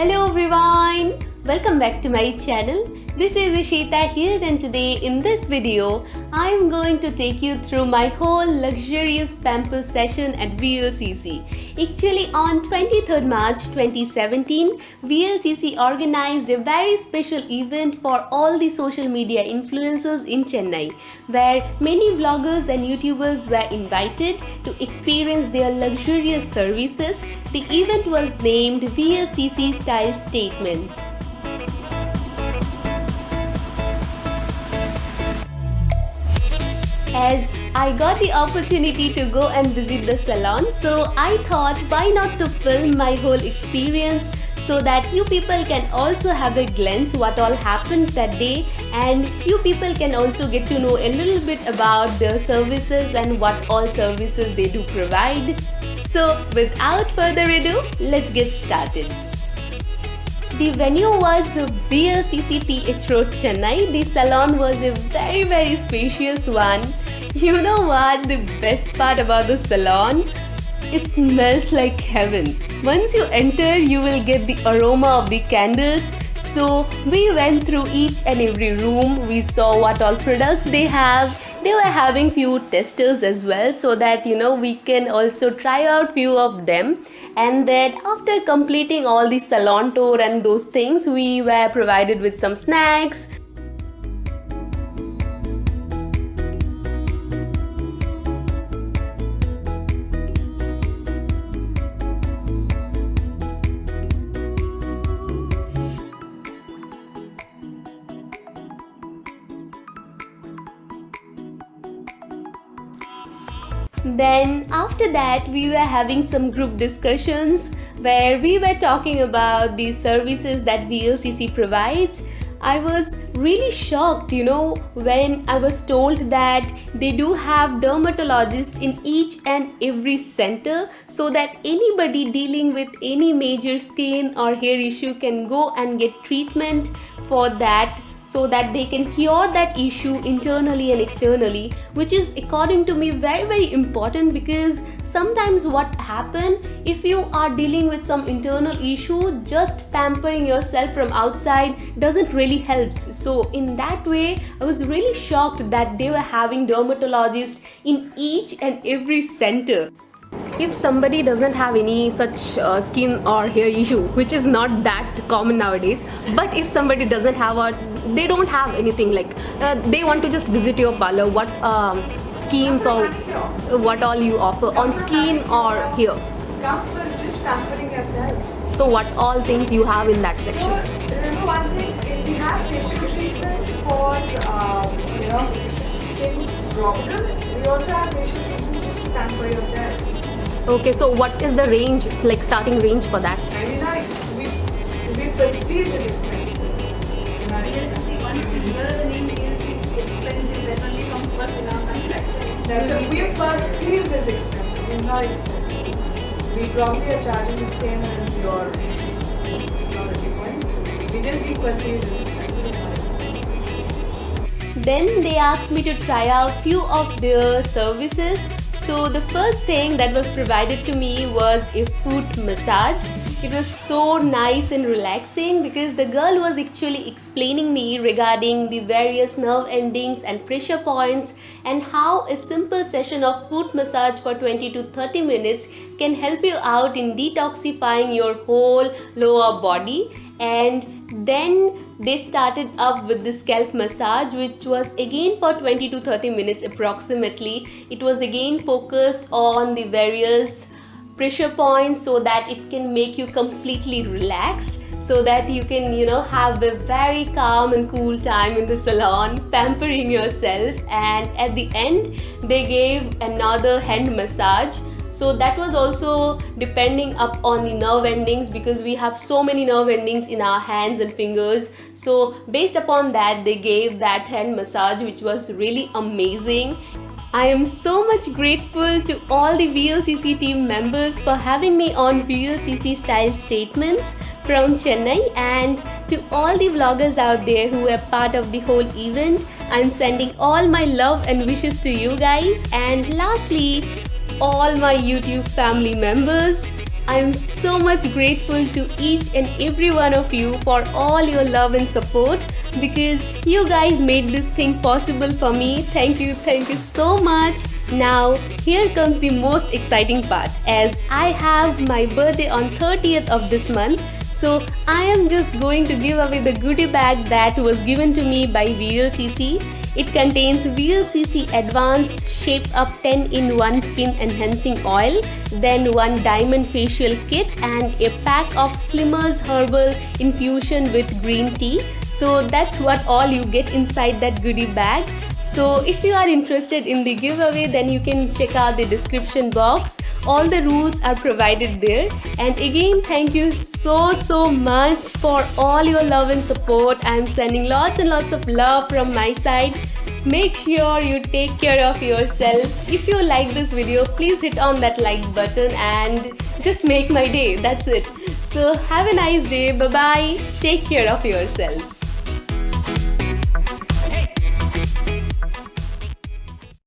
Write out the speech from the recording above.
Hello everyone! Welcome back to my channel. This is Ishita here, and today in this video I am going to take you through my whole luxurious pamper session at VLCC. Actually, on 23rd March 2017, VLCC organized a very special event for all the social media influencers in Chennai, where many vloggers and YouTubers were invited to experience their luxurious services. The event was named VLCC Style Statements. As I got the opportunity to go and visit the salon, so I thought why not to film my whole experience so that you people can also have a glance what all happened that day, and you people can also get to know a little bit about their services and what all services they do provide. So without further ado, let's get started. The venue was VLCC PH Road, Chennai. The salon was a very spacious one. You know what the best part about the salon? It smells like heaven. Once you enter, you will get the aroma of the candles. So we went through each and every room. We saw what all products they have. They were having few testers as well, so that we can also try out few of them. And then after completing all the salon tour and those things, we were provided with some snacks. Then after that, we were having some group discussions where we were talking about the services that VLCC provides. I was really shocked, when I was told that they do have dermatologists in each and every center, so that anybody dealing with any major skin or hair issue can go and get treatment for that, so that they can cure that issue internally and externally, which is according to me very important, because sometimes what happens if you are dealing with some internal issue, just pampering yourself from outside doesn't really help. So in that way, I was really shocked that they were having dermatologists in each and every center. If somebody doesn't have any such skin or hair issue, which is not that common nowadays, but if somebody doesn't have they don't have anything, like they want to just visit your parlor, what schemes or what all you offer on skin or hair? Comes for just pampering yourself. So what all things you have in that section? So remember one thing, we have facial treatments for skin problems. We also have facial treatments just to pamper yourself. Okay, so what is the range, like starting range for that? We perceive it expensive. So we perceive it as expensive. We're not expensive. We probably are charging the same as your technology point. We perceive it as expensive. Then they asked me to try out few of their services. So the first thing that was provided to me was a foot massage. It was so nice and relaxing, because the girl was actually explaining me regarding the various nerve endings and pressure points, and how a simple session of foot massage for 20 to 30 minutes can help you out in detoxifying your whole lower body. And then they started up with the scalp massage, which was again for 20 to 30 minutes approximately. It was again focused on the various pressure points, so that it can make you completely relaxed, so that you can have a very calm and cool time in the salon, pampering yourself. And at the end, they gave another hand massage. So that was also depending up on the nerve endings, because we have so many nerve endings in our hands and fingers. So based upon that, they gave that hand massage, which was really amazing. I am so much grateful to all the VLCC team members for having me on VLCC Style Statements from Chennai, and to all the vloggers out there who were part of the whole event. I'm sending all my love and wishes to you guys. And lastly, all my YouTube family members, I'm so much grateful to each and every one of you for all your love and support, because you guys made this thing possible for me. Thank you so much. Now, here comes the most exciting part, as I have my birthday on 30th of this month. So I am just going to give away the goodie bag that was given to me by VLCC. It contains VLCC Advanced Shape Up 10-in-1 Skin Enhancing Oil, then one diamond facial kit and a pack of Slimmers Herbal Infusion with green tea. So that's what all you get inside that goodie bag. So if you are interested in the giveaway, then you can check out the description box. All the rules are provided there. And again, thank you so much for all your love and support. I'm sending lots and lots of love from my side. Make sure you take care of yourself. If you like this video, please hit on that like button and just make my day. That's it. So have a nice day. Bye bye. Take care of yourself.